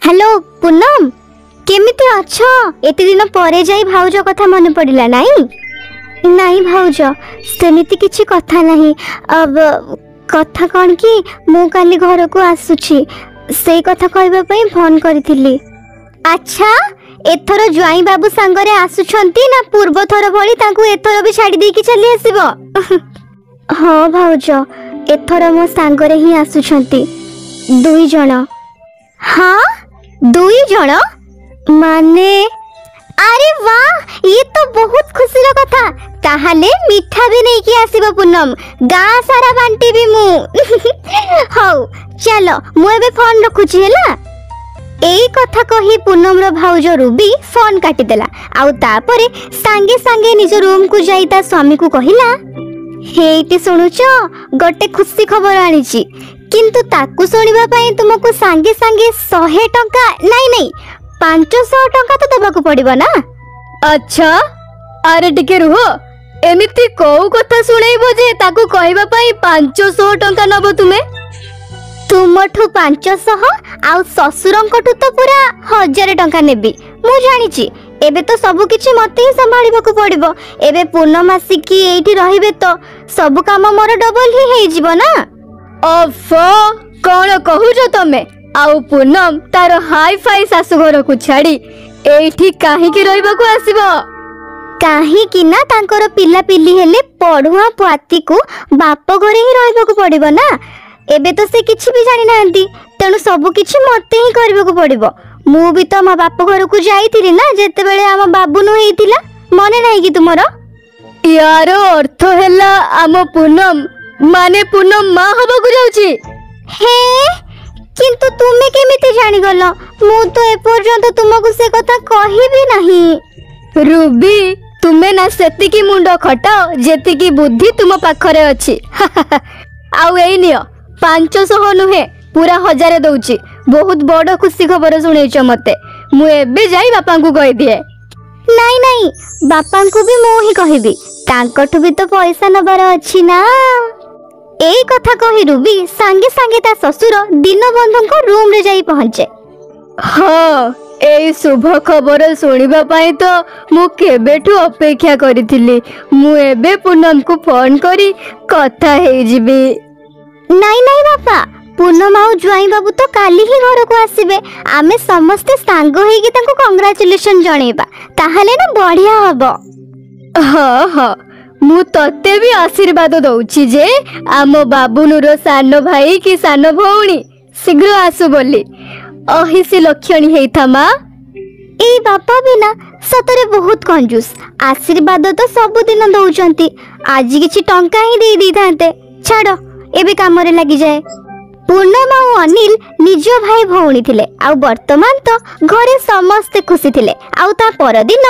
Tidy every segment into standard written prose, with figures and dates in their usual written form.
Hello Poonam केमिति अछ एते दिन परे जाई भाउज कथा मन पड़िला नहीं नहीं भाउज सेमिति किछि कथा नहीं। अब कथा कौन कि मु काली घर को आसुछि से कथा कहबा पई फोन करथिली। अच्छा एथर ज्वाई बाबू सांगरे आसुछंती ना पूर्व थर भली तांकू एथर भी छाड़ी देकी चली आसीबो? हाँ भाउज एथर मो सांगरे ही आसुछंती दुई जण। हाँ दुई जण माने अरे वाह ये तो बहुत खुशी रो कथा। ताहाले मिठा भी नहीं कि आसीबो पूनम गाँ सारा बांटी भी मु हौ चलो मु एबे फोन रखुची हैला। एई कथा कही पूनम रो भाउज रूबी फोन काटी देला आउ तापरे सांगे सांगे निज रूम को जाई ता स्वामी को कहिला हेइटी सुनुचो गोटे खुशी खबर आनीची किंतु ताकू सुनिबा पई तुमको सांगे सांगे 100 टंका नहीं नहीं 500 टंका तो देबाकू पड़िबो ना। अच्छा अरे टिके रुह एमिति कोउ कथा सुनाइबो जे ताकू कहबा पई 500 टंका नबो तुमे? तुमठू 500 आउ ससुरंकठू तो पूरा 1000 टंका नेबी मु जानिची। एबे तो सब किछि मते ही संभाळिबाकू पड़िबो। एबे पूर्णमासी की एठी रहिबे तो सब काम मोर डबल ही हेइ जिवो ना। अफो कोन कहूजो तमे? आउ पूनम तार हाई फाई सासुघर को छाड़ी एठी काहे की रहइबाकू आसीबो? काहे कि ना तांकर पिला पिली हेले पढुआ पाती को बाप घरे ही रहइबाकू पड़िबो ना। एबे तो से किछि भी जानि नांती तेनु सब किछि मते ही करबाकू पड़िबो। मु भी तो मा बाप घर को जाईथिली ना जेते बेले आम बाबुनु हेइतिला मने नाही कि तुमरो? यार अर्थ हैला आम पूनम माने पूनम मां हबा को जाउची। हे किंतु तुमे केमिति जानि गलो? मु तो ए पर्यंत तुमको से कथा कहि भी नहीं। रूबी तुमे ना सेति की मुंडो खटाओ जेति की बुद्धि तुम पाखरे अछि आउ एई नियो 500 नुहे पूरा 1000 दउची। बहुत बड़ खुशी खबर सुनेछ मते मु एबे जाई बापा को कहि दिए। नहीं नहीं बापा को भी मु ही कहबी तांकठु भी तो पैसा नबार अछि ना। एई कथा कहि रूबी सांगे सांगे ता ससुर दीनबंधु को रूम रे जाई पहुंचे। हाँ एई शुभ खबर सुनिबा पाई तो मु केबेठु अपेक्षा करिथिली। मु एबे पूनम को फोन करी कथा हेइ जिबी। नहीं नहीं बापा पूनम आउ ज्वाई बाबू तो काली ही घर को आसीबे। आमे समस्ते सांग होई कि तांको कांग्रेचुलेशन जणेबा ताहाले ना बढ़िया हबो। हाँ हाँ मु तते भी आशीर्वाद दउची जे आम बाबुनुर सान भाई कि सान भौणी शीघ्र आसु बोली अहिसी लक्षणी हेइथा मा। ए बापा भी ना सतरे बहुत कंजूस आशीर्वाद तो सब दिन दउचंती आज किछि टंका ही देई दी थांते छाड़ो एबे काम रे लागि जाए। पूर्णम और अनिल निज भाई भौणी थिले आउ वर्तमान तो घरे समस्ते खुशी थिले। आउ ता पर दिन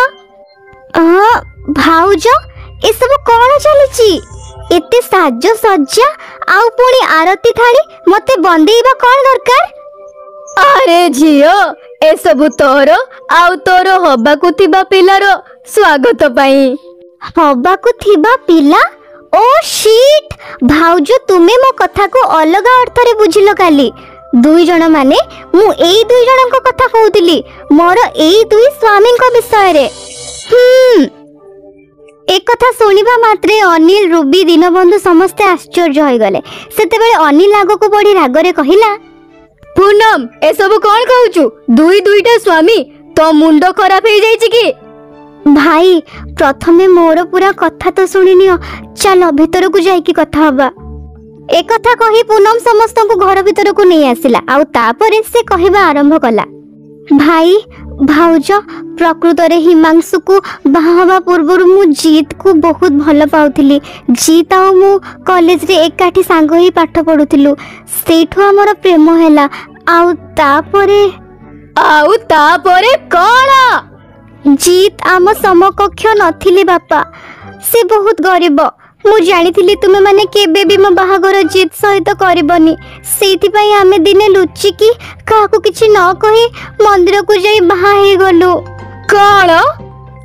भाउज ए सब कोन चलीची एते साज सज्जा आउ पुणी आरती थाली मते बंदेइबा कोन दरकार? अरे झियो ए सब तोर आउ तोर हबाकू थिबा पिलार स्वागत पई। हबाकू थिबा पिला? ओ शिट भाउज तुमे मो कथा को अलग अर्थ रे बुझिलो काली। दुई जण माने मु एई दुई जण को कथा कहउतिली मोर एई दुई स्वामी को विषय रे। एक कथा सुनिबा मात्रे अनिल रूबी दीनबंधु समस्त आश्चर्य होई गले। सेते बेले अनिल आगो को बड़ी राग रे कहिला पूनम ए सब कोन कहउचु? दुई दुईटा स्वामी तो मुंडो खराब हे जाईची की? भाई प्रथमे मोर पूरा कथा तो सुनिनियो चलो भीतर को जाई की कथा हबा। एक कथा कही पूनम समस्त को घर भीतर को नहीं आसिला आउ तापरे से कहिबा आरंभ कला भाई भाउज प्रकृत रे हिमांशु को बाहावा पूर्व मु जीत को बहुत भल पाउथिली। जीत आ मु कॉलेज रे एकाठी सांग ही पाठ पढुथिलु सेठो हमर प्रेम हैला आउ तापरे कोन? जीत आम समकक्ष नथिले बापा से बहुत गरीब। मु जानिथिली तुमे माने केबे भी मो बाहागर जीत सहित करबनी सेति पई आमे दिने लुचि की काहको किछि न कहि मंदिर को जाई बाहा हे गलु। कोन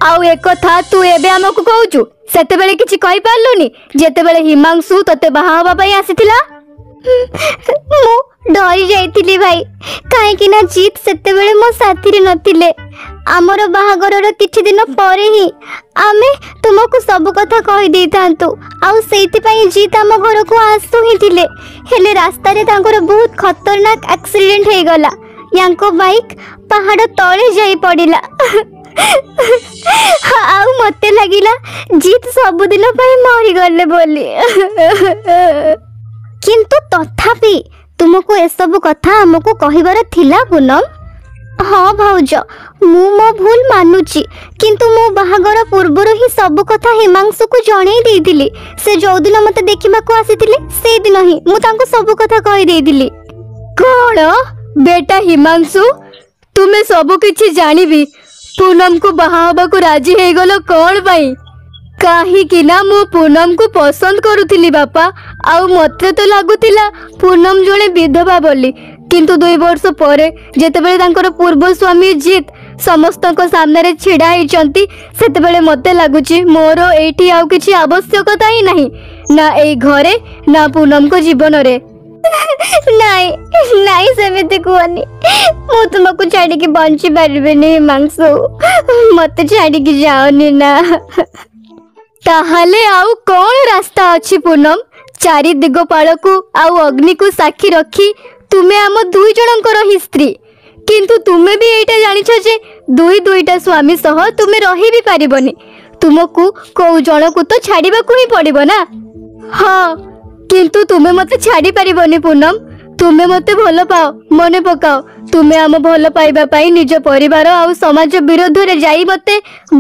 आउ एक कथा तू एबे हमकु कहउचु? सेते बेले किछि कहि पारलुनी जेते बेले हिमांशु तते बाहा होबा पई आसीथिला? ମୁଁ ଡରି ଯାଇଥିଲି ଭାଇ, କାହିଁକି ନା ଜିତ୍ ସେତେବେଳେ ମୋ ସାଥିରେ ନଥିଲେ। ଆମର ବାହାଘରର କିଛି ଦିନ ପରେ ହିଁ ଆମେ ତୁମକୁ ସବୁ କଥା କହିଦେଇଥାନ୍ତୁ, ଆଉ ସେଇଥିପାଇଁ ଜିତ୍ ଆମ ଘରକୁ ଆସୁ ହିଁ ଥିଲେ। ହେଲେ ରାସ୍ତାରେ ତାଙ୍କର ବହୁତ ଖତରନାକ ଆକ୍ସିଡେଣ୍ଟ ହେଇଗଲା। ୟାଙ୍କ ବାଇକ୍ ପାହାଡ଼ ତଳେ ଯାଇ ପଡ଼ିଲା। ଆଉ ମତେ ଲାଗିଲା ଜିତ୍ ସବୁଦିନ ପାଇଁ ମରିଗଲେ ବୋଲି। କିନ୍ତୁ ତଥାପି ତୁମକୁ ଏସବୁ କଥା ଆମକୁ କହିବାର ଥିଲା ପୁନମ। ହଁ ଭାଉଜ, ମୁଁ ମୋ ଭୁଲ ମାନୁଛି, କିନ୍ତୁ ମୁଁ ବାହାଘର ପୂର୍ବରୁ ହିଁ ସବୁ କଥା ହିମାଂଶୁକୁ ଜଣେଇ ଦେଇଥିଲି। ସେ ଯୋଉଦିନ ମତେ ଦେଖିବାକୁ ଆସିଥିଲେ ସେଇଦିନ ହିଁ ମୁଁ ତାଙ୍କୁ ସବୁ କଥା କହିଦେଇଥିଲି। କଣ ବେଟା ହିମାଂଶୁ, ତୁମେ ସବୁ କିଛି ଜାଣିବି ପୂନମକୁ ବାହା ହେବାକୁ ରାଜି ହେଇଗଲ କଣ ପାଇଁ? କାହିଁକି ନା ମୁଁ ପୂନମକୁ ପସନ୍ଦ କରୁଥିଲି ବାପା, ଆଉ ମତେ ତ ଲାଗୁଥିଲା ପୂନମ ଜଣେ ବିଧବା ବୋଲି। କିନ୍ତୁ 2 ବର୍ଷ ପରେ ଯେତେବେଳେ ତାଙ୍କର ପୂର୍ବ ସ୍ୱାମୀ ଜିତ୍ ସମସ୍ତଙ୍କ ସାମ୍ନାରେ ଛିଡ଼ା ହେଇଛନ୍ତି, ସେତେବେଳେ ମତେ ଲାଗୁଛି ମୋର ଏଇଠି ଆଉ କିଛି ଆବଶ୍ୟକତା ହିଁ ନାହିଁ, ନା ଏଇ ଘରେ ନା ପୂନମଙ୍କ ଜୀବନରେ। ନାଇଁ ନାଇଁ, ସେମିତି କୁହନି। ମୁଁ ତୁମକୁ ଛାଡ଼ିକି ବଞ୍ଚି ପାରିବିନି ହିମାଂଶୁ, ମତେ ଛାଡ଼ିକି ଯାଅନି ନା। ତାହେଲେ ଆଉ କଣ ରାସ୍ତା ଅଛି ପୂନମ? 4 ଦିଗପାଳକୁ ଆଉ ଅଗ୍ନିକୁ ସାକ୍ଷୀ ରଖି ତୁମେ ଆମ 2 ଜଣଙ୍କର ହିଁ ସ୍ତ୍ରୀ। କିନ୍ତୁ ତୁମେ ବି ଏଇଟା ଜାଣିଛ ଯେ ଦୁଇଟା ସ୍ୱାମୀ ସହ ତୁମେ ରହି ବି ପାରିବନି। ତୁମକୁ କୋଉ ଜଣକୁ ତ ଛାଡ଼ିବାକୁ ହିଁ ପଡ଼ିବ ନା। ହଁ, କିନ୍ତୁ ତୁମେ ମତେ ଛାଡ଼ି ପାରିବନି ପୂନମ। ତୁମେ ମତେ ଭଲ ପାଅ, ମନେ ପକାଅ। ତୁମେ ଆମ ଭଲ ପାଇବା ପାଇଁ ନିଜ ପରିବାର ଆଉ ସମାଜ ବିରୋଧରେ ଯାଇ ମତେ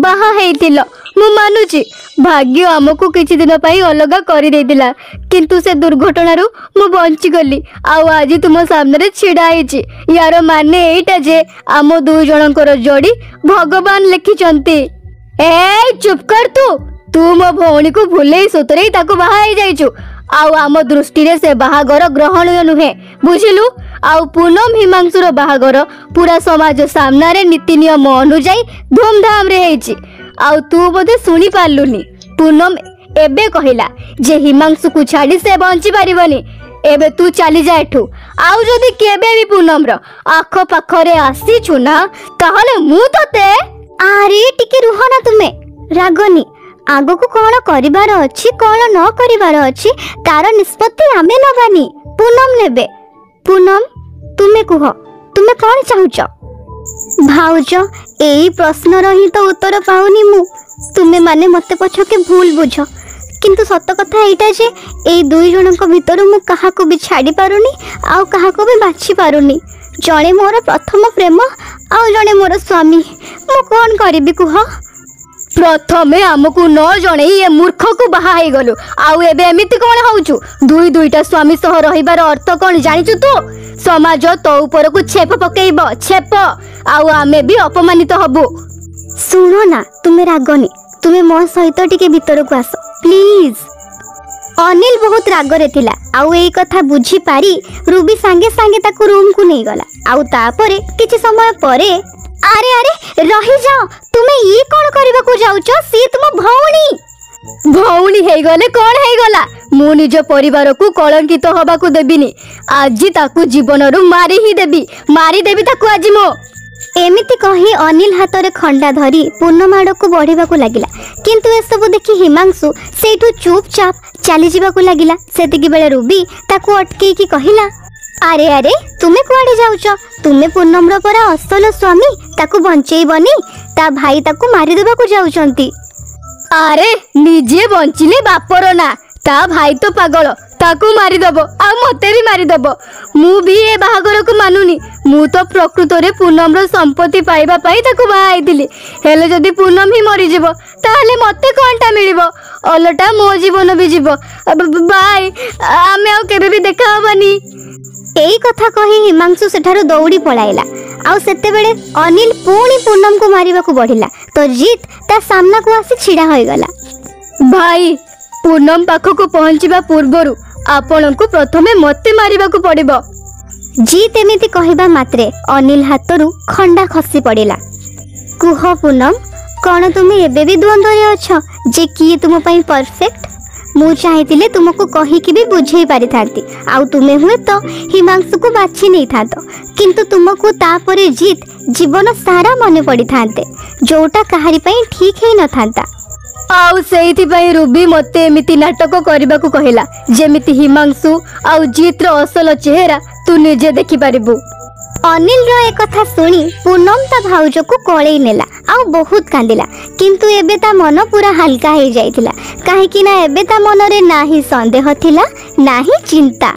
ବାହା ହେଇଥିଲ। ମୁଁ ମାନୁଛି ଭାଗ୍ୟ ଆମକୁ କିଛି ଦିନ ପାଇଁ ଅଲଗା କରିଦେଇଥିଲା, କିନ୍ତୁ ସେ ଦୁର୍ଘଟଣାରୁ ମୁଁ ବଞ୍ଚିଗଲି ଆଉ ଆଜି ତୁମ ସାମ୍ନାରେ ଛିଡ଼ା ହେଇଛି। ୟାର ମାନେ ଏଇଟା ଯେ ଆମ 2 ଜଣଙ୍କର ଯୋଡ଼ି ଭଗବାନ ଲେଖିଛନ୍ତି। ଚୁପ୍ କର ତୁ ମୋ ଭଉଣୀକୁ ଭୁଲେଇ ସୁତରେଇ ତାକୁ ବାହା ହେଇଯାଇଛୁ, ଆଉ ଆମ ଦୃଷ୍ଟିରେ ସେ ବାହାଘର ଗ୍ରହଣୀୟ ନୁହେଁ, ବୁଝିଲୁ? ଆଉ ପୂନମ ହିମାଂଶୁର ବାହାଘର ପୁରା ସମାଜ ସାମ୍ନାରେ ନୀତି ନିୟମ ଅନୁଯାୟୀ ଧୁମଧାମରେ ହେଇଛି। ଆଉ ତୁ ବୋଧେ ଶୁଣି ପାରିଲୁନି, ପୂନମ ଏବେ କହିଲା ଯେ ହିମାଂଶୁକୁ ଛାଡ଼ି ସେ ବଞ୍ଚି ପାରିବନି। ଏବେ ତୁ ଚାଲିଯା ଏଠୁ। ଆଉ ଯଦି କେବେ ବି ପୂନମର ଆଖପାଖରେ ଆସିଛୁ ନା, ତାହେଲେ ମୁଁ ତତେ। ଆରେ ଟିକେ ରୁହ ନା, ତୁମେ ରାଗନି। ଆଗକୁ କଣ କରିବାର ଅଛି କଣ ନ କରିବାର ଅଛି ତାର ନିଷ୍ପତ୍ତି ଆମେ ନବାନି, ପୂନମ ନେବେ। ପୂନମ, ତୁମେ କୁହ, ତୁମେ କଣ ଚାହୁଁଛ? ଭାଉଜ, ଏଇ ପ୍ରଶ୍ନର ହିଁ ତ ଉତ୍ତର ପାଉନି ମୁଁ। ତୁମେ ମାନେ ମତେ ପଛକେ ଭୁଲ ବୁଝ, କିନ୍ତୁ ସତ କଥା ଏଇଟା ଯେ ଏଇ 2 ଜଣଙ୍କ ଭିତରୁ ମୁଁ କାହାକୁ ବି ଛାଡ଼ି ପାରୁନି ଆଉ କାହାକୁ ବି ବାଛି ପାରୁନି। ଜଣେ ମୋର ପ୍ରଥମ ପ୍ରେମ ଆଉ ଜଣେ ମୋର ସ୍ୱାମୀ। ମୁଁ କଣ କରିବି କୁହ? ପ୍ରଥମେ ଆମକୁ ନ ଜଣେଇ ଏ ମୂର୍ଖକୁ ବାହା ହେଇଗଲୁ, ଆଉ ଏବେ ଏମିତି କଣ ହଉଛୁ? 2ଟା ସ୍ୱାମୀ ସହ ରହିବାର ଅର୍ଥ କଣ ଜାଣିଛୁ ତୁ? ସମାଜ ତୋ ଉପରକୁ ଛେପ ପକେଇବ, ଛେପ, ଆଉ ଆମେ ବି ଅପମାନିତ ହବୁ। ଶୁଣ ନା, ତୁମେ ରାଗନି। ତୁମେ ମୋ ସହିତ ଟିକେ ଭିତରକୁ ଆସ ପ୍ଲିଜ। ଅନିଲ ବହୁତ ରାଗରେ ଥିଲା, ଆଉ ଏଇ କଥା ବୁଝି ପାରି ରୁବି ସାଙ୍ଗେ ସାଙ୍ଗେ ତାକୁ ରୁମକୁ ନେଇଗଲା। ଆଉ ତାପରେ କିଛି ସମୟ ପରେ, ଆରେ ଆରେ ରହିଯାଅ, ତୁମେ ଇଏ କଣ କରିବାକୁ ଯାଉଛ? ସିଏ ତୁମ ଭଉଣୀ। ଭଉଣୀ ହେଇଗଲେ କଣ ହେଇଗଲା? ମୁଁ ନିଜ ପରିବାରକୁ କଳଙ୍କିତ ହବାକୁ ଦେବିନି। ଆଜି ତାକୁ ଜୀବନରୁ ମାରି ହିଁ ଦେବି, ମାରିଦେବି ତାକୁ ଆଜି ମୁଁ। ଏମିତି କହି ଅନିଲ ହାତରେ ଖଣ୍ଡା ଧରି ପୂନମ ଆଡ଼କୁ ବଢ଼ିବାକୁ ଲାଗିଲା। କିନ୍ତୁ ଏସବୁ ଦେଖି ହିମାଂଶୁ ସେଇଠୁ ଚୁପଚାପ ଚାଲିଯିବାକୁ ଲାଗିଲା। ସେତିକିବେଳେ ରୁବି ତାକୁ ଅଟକେଇକି କହିଲା, ଆରେ ଆରେ ତୁମେ କୁଆଡ଼େ ଯାଉଛ? ତୁମେ ପୂନମର ପରା ଅସଲ ସ୍ୱାମୀ, ତାକୁ ବଞ୍ଚେଇବନି? ତା ଭାଇ ତାକୁ ମାରିଦେବାକୁ ଯାଉଛନ୍ତି। ଆରେ ନିଜେ ବଞ୍ଚିଲେ ବାପର ନା, ତା ଭାଇ ତ ପାଗଳ, ତାକୁ ମାରିଦବ ଆଉ ମତେ ବି ମାରିଦବ। ମୁଁ ବି ଏ ବାହାଘରକୁ ମାନୁନି। ମୁଁ ତ ପ୍ରକୃତରେ ପୂନମର ସମ୍ପତ୍ତି ପାଇବା ପାଇଁ ତାକୁ ବାହା ହେଇଥିଲି। ହେଲେ ଯଦି ପୂନମ ହିଁ ମରିଯିବ ତାହେଲେ ମତେ କଣଟା ମିଳିବ? ଓଲଟା ମୋ ଜୀବନ ବି ଯିବ। ବାଏ, ଆମେ ଆଉ କେବେ ବି ଦେଖା ହବାନି। ଏଇ କଥା କହି ହିମାଂଶୁ ସେଠାରୁ ଦୌଡ଼ି ପଳାଇଲା। ଆଉ ସେତେବେଳେ ଅନିଲ ପୁଣି ପୂନମକୁ ମାରିବାକୁ ବଢ଼ିଲା ତ ଜିତ୍ ତା ସାମ୍ନାକୁ ଆସି ଛିଡ଼ା ହୋଇଗଲା। ଭାଇ, ପୂନମ ପାଖକୁ ପହଞ୍ଚିବା ପୂର୍ବରୁ ଆପଣଙ୍କୁ ପ୍ରଥମେ ମତେ ମାରିବାକୁ ପଡ଼ିବ। ଜିତ୍ ଏମିତି କହିବା ମାତ୍ରେ ଅନିଲ ହାତରୁ ଖଣ୍ଡା ଖସି ପଡ଼ିଲା। କୁହ ପୂନମ, କଣ ତୁମେ ଏବେ ବି ଦ୍ୱନ୍ଦ୍ୱରେ ଅଛ ଯେ କିଏ ତୁମ ପାଇଁ ପରଫେକ୍ଟ? ମୁଁ ଚାହିଁଥିଲେ ତୁମକୁ କହିକି ବି ବୁଝେଇ ପାରିଥାନ୍ତି, आउ तुमे हुए तो हिमांशु को बाछि नहीं थांतो किंतु तुमको तापरे जीत जीवन सारा मन पड़ी थांते जोटा कहारी पई ठीक ही न थांता। आउ सेइथिपाई रूबी मते एमिति नाटक करबाकू कहिला जेमिति हिमांशु आउ जीत रो असल चेहरा तू निजे देखि पारिबू। अनिल रो एक कथा सुनी पूनम ता भाउज को कळेई नेला आउ बहुत कांदिला किंतु एबे ता मन पूरा हल्का हो जाइतिला काहे कि ना एबे ता मनरे नाही संदेह थिला नाही चिंता।